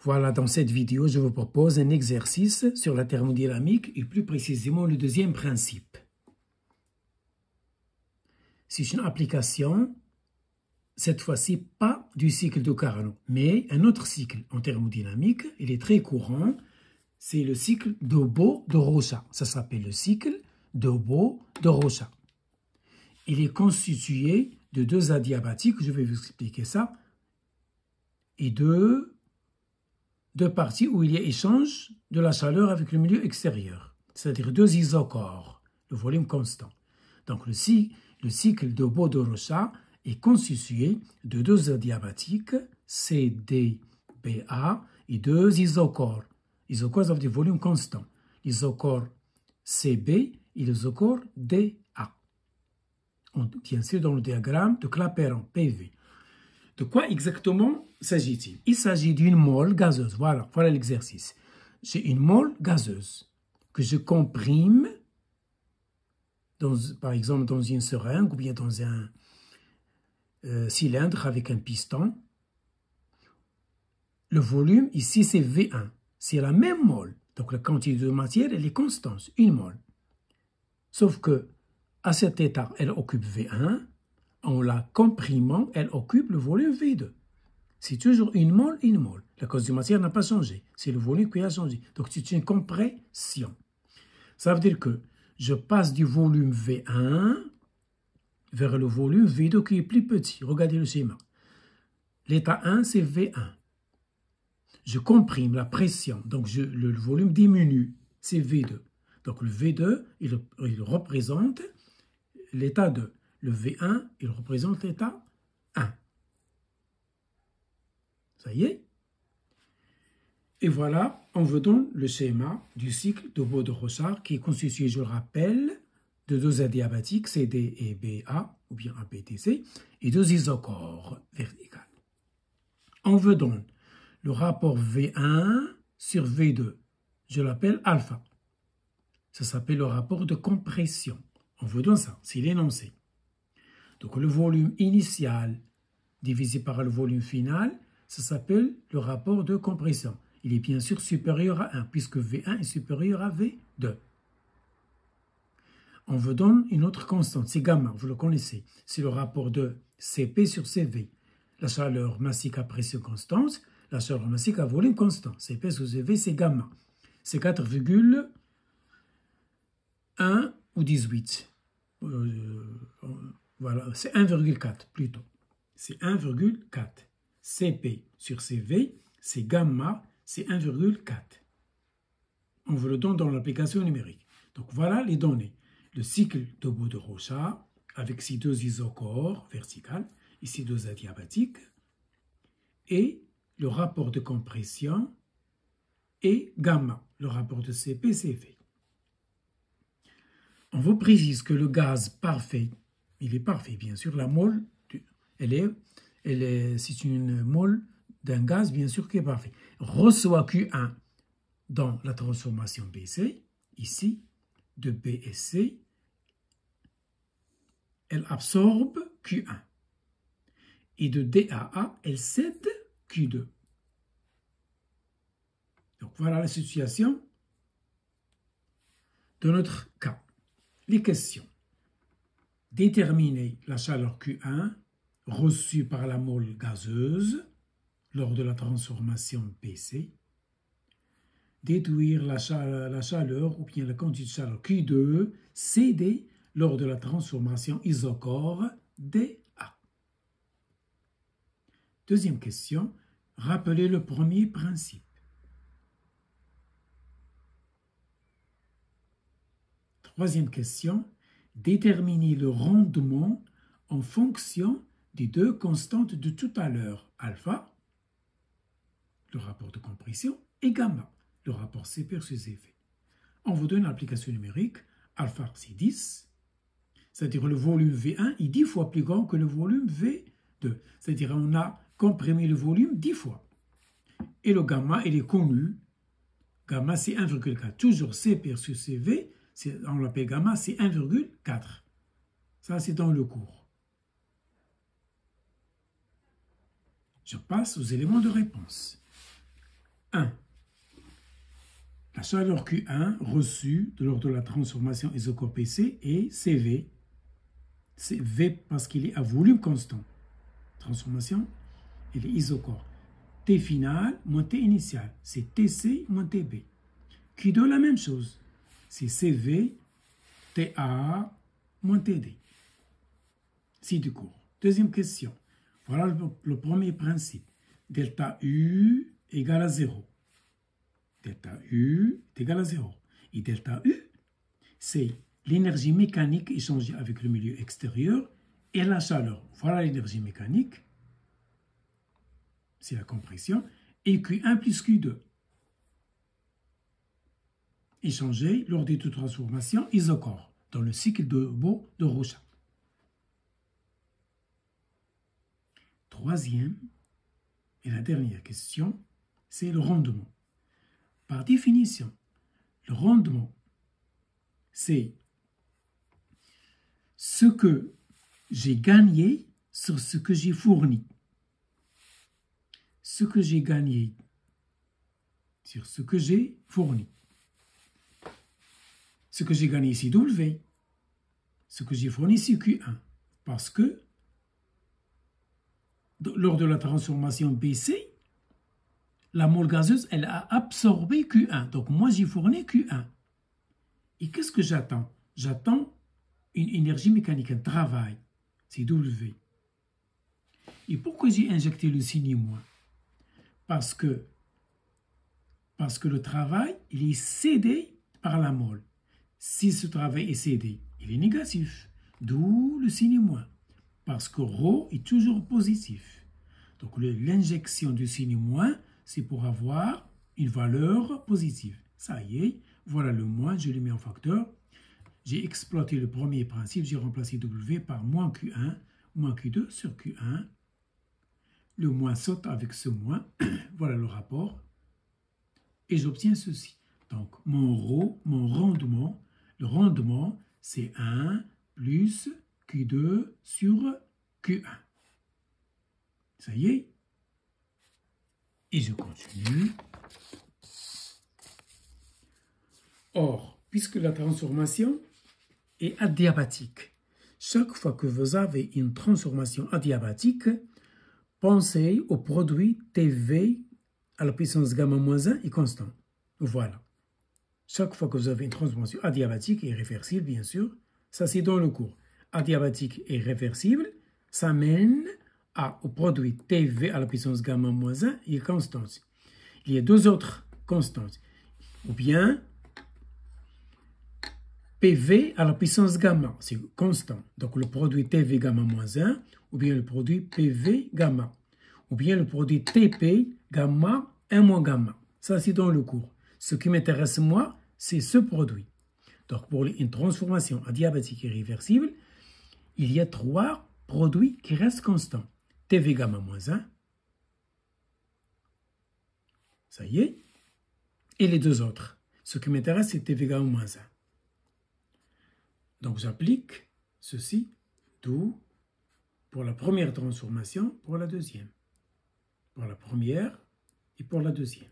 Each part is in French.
Voilà, dans cette vidéo, je vous propose un exercice sur la thermodynamique et plus précisément le deuxième principe. C'est une application, cette fois-ci pas du cycle de Carnot, mais un autre cycle en thermodynamique. Il est très courant, c'est le cycle de Rocha. Ça s'appelle le cycle de Rocha. Il est constitué de deux adiabatiques, je vais vous expliquer ça, et deux parties où il y a échange de la chaleur avec le milieu extérieur, c'est-à-dire deux isocores, le volume constant. Donc le cycle de Beau-de-Rocha est constitué de deux adiabatiques, CDBA, et deux isocores. Isocores ça veut dire volume constant. L'isocore CB et l'isocore DA. Bien sûr dans le diagramme de Clapeyron, PV. De quoi exactement s'agit-il? Il s'agit d'une mole gazeuse. Voilà l'exercice. J'ai une mole gazeuse que je comprime, par exemple dans une seringue ou bien dans un cylindre avec un piston. Le volume ici c'est V1. C'est la même mole. Donc la quantité de matière elle est constante, une mole. Sauf que à cet état elle occupe V1. En la comprimant, elle occupe le volume V2. C'est toujours une mole. La quantité de matière n'a pas changé. C'est le volume qui a changé. Donc, c'est une compression. Ça veut dire que je passe du volume V1 vers le volume V2 qui est plus petit. Regardez le schéma. L'état 1, c'est V1. Je comprime la pression. Donc, le volume diminue. C'est V2. Donc, le V2, il représente l'état 2. Le V1, il représente l'état 1. Ça y est. Et voilà, on vous donne le schéma du cycle de Beau-de-Rocha qui est constitué, je le rappelle, de deux adiabatiques, CD et BA, ou bien ABTC, et deux isocores verticales. On vous donne le rapport V1 sur V2. Je l'appelle alpha. Ça s'appelle le rapport de compression. On vous donne ça, c'est l'énoncé. Donc le volume initial divisé par le volume final, ça s'appelle le rapport de compression. Il est bien sûr supérieur à 1, puisque V1 est supérieur à V2. On vous donne une autre constante, c'est gamma, vous le connaissez. C'est le rapport de Cp sur Cv. La chaleur massique à pression constante, la chaleur massique à volume constant. Cp sur Cv, c'est gamma. C'est 4,1 ou 18. Voilà, c'est 1,4 plutôt. C'est 1,4. Cp sur Cv, c'est gamma, c'est 1,4. On vous le donne dans l'application numérique. Donc voilà les données. Le cycle de Beau-de-Rocha avec ces deux isocores verticales et ces deux adiabatiques et le rapport de compression et gamma, le rapport de Cp-Cv. On vous précise que le gaz parfait, il est parfait, bien sûr. La mole, c'est une mole d'un gaz, bien sûr, qui est parfait. Reçoit Q1 dans la transformation BC, ici, de B et C. Elle absorbe Q1. Et de D à A, elle cède Q2. Donc, voilà la situation de notre cas. Les questions. Déterminer la chaleur Q1 reçue par la mole gazeuse lors de la transformation BC. Déduire la chaleur ou bien la quantité de chaleur Q2 cédée lors de la transformation isocore DA. Deuxième question. Rappelez le premier principe. Troisième question, déterminer le rendement en fonction des deux constantes de tout à l'heure, alpha, le rapport de compression, et gamma, le rapport Cp sur Cv. On vous donne l'application numérique, alpha c'est 10, c'est-à-dire le volume V1 est 10 fois plus grand que le volume V2, c'est-à-dire on a comprimé le volume 10 fois. Et le gamma, il est connu, gamma c'est 1,4, toujours Cp sur Cv, on l'appelle gamma, c'est 1,4. Ça, c'est dans le cours. Je passe aux éléments de réponse. 1. La chaleur Q1 reçue lors de la transformation isocore PC est CV. C'est V parce qu'il est à volume constant. Transformation, il est isocore. T final moins T initial, c'est TC moins TB. Q2, la même chose, c'est CV, TA moins TD. C'est du cours. Deuxième question. Voilà le premier principe. Delta U égale à 0. Delta U est égal à 0. Et delta U, c'est l'énergie mécanique échangée avec le milieu extérieur et la chaleur. Voilà l'énergie mécanique. C'est la compression. Et Q1 plus Q2. Échangé lors des deux transformations isocore dans le cycle de Beau de Rochat. Troisième et la dernière question, c'est le rendement. Par définition, le rendement, c'est ce que j'ai gagné sur ce que j'ai fourni. Ce que j'ai gagné sur ce que j'ai fourni. Ce que j'ai gagné ici, W. Ce que j'ai fourni ici, Q1. Parce que lors de la transformation BC, la mole gazeuse, elle a absorbé Q1. Donc moi, j'ai fourni Q1. Et qu'est-ce que j'attends? J'attends une énergie mécanique, un travail. C'est W. Et pourquoi j'ai injecté le signe moins? Parce que le travail, il est cédé par la mole. Si ce travail est cédé, il est négatif. D'où le signe moins. Parce que ρ est toujours positif. Donc l'injection du signe moins, c'est pour avoir une valeur positive. Ça y est, voilà le moins, je le mets en facteur. J'ai exploité le premier principe, j'ai remplacé W par moins Q1, moins Q2 sur Q1. Le moins saute avec ce moins, voilà le rapport. Et j'obtiens ceci. Donc mon ρ, mon rendement, le rendement, c'est 1 plus Q2 sur Q1. Ça y est. Et je continue. Or, puisque la transformation est adiabatique, chaque fois que vous avez une transformation adiabatique, pensez au produit TV à la puissance gamma moins 1 est constant. Voilà. Chaque fois que vous avez une transformation adiabatique et réversible, bien sûr, ça c'est dans le cours. Adiabatique et réversible, ça mène au produit TV à la puissance gamma moins 1 est constante. Il y a deux autres constantes. Ou bien PV à la puissance gamma, c'est constant. Donc le produit TV gamma moins 1, ou bien le produit PV gamma, ou bien le produit TP gamma 1 moins gamma. Ça c'est dans le cours. Ce qui m'intéresse moi, c'est ce produit. Donc pour une transformation adiabatique et réversible, il y a trois produits qui restent constants. TV gamma moins 1, ça y est, et les deux autres. Ce qui m'intéresse, c'est TV gamma moins 1. Donc j'applique ceci, d'où pour la première transformation, pour la deuxième. Pour la première et pour la deuxième.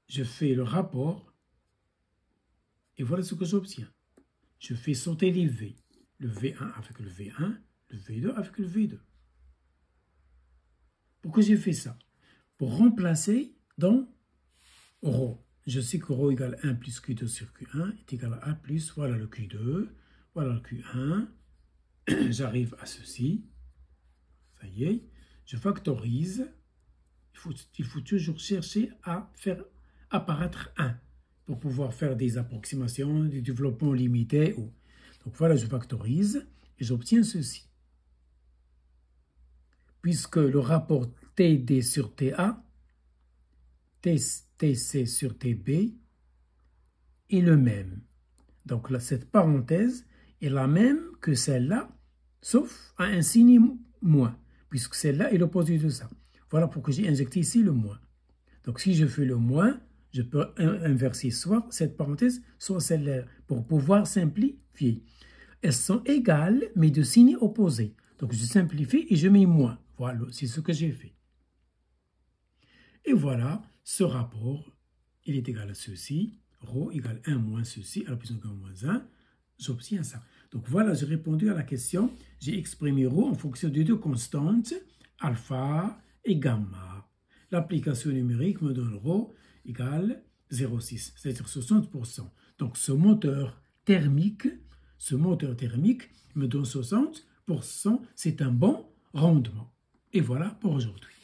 Je fais le rapport et voilà ce que j'obtiens. Je fais sauter les V. Le V1 avec le V1, le V2 avec le V2. Pourquoi j'ai fait ça? Pour remplacer dans ρ. Je sais que ρ égale 1 plus Q2 sur Q1 est égal à 1 plus, voilà le Q2, voilà le Q1. J'arrive à ceci. Ça y est, je factorise. Il faut toujours chercher à faire apparaître 1 pour pouvoir faire des approximations, des développements limités. Donc voilà, je factorise et j'obtiens ceci. Puisque le rapport TD sur TA, TC sur TB est le même. Donc là, cette parenthèse est la même que celle-là, sauf à un signe moins, puisque celle-là est l'opposé de ça. Voilà pourquoi j'ai injecté ici le moins. Donc si je fais le moins, je peux inverser soit cette parenthèse, soit celle-là, pour pouvoir simplifier. Elles sont égales, mais de signes opposés. Donc je simplifie et je mets moins. Voilà, c'est ce que j'ai fait. Et voilà, ce rapport, il est égal à ceci, ρ égale 1 moins ceci, à la puissance de moins 1, j'obtiens ça. Donc voilà, j'ai répondu à la question, j'ai exprimé ρ en fonction de deux constantes, alpha et gamma. L'application numérique me donne ρ égale 0,6, c'est-à-dire 60%. Donc ce moteur thermique me donne 60%, c'est un bon rendement. Et voilà pour aujourd'hui.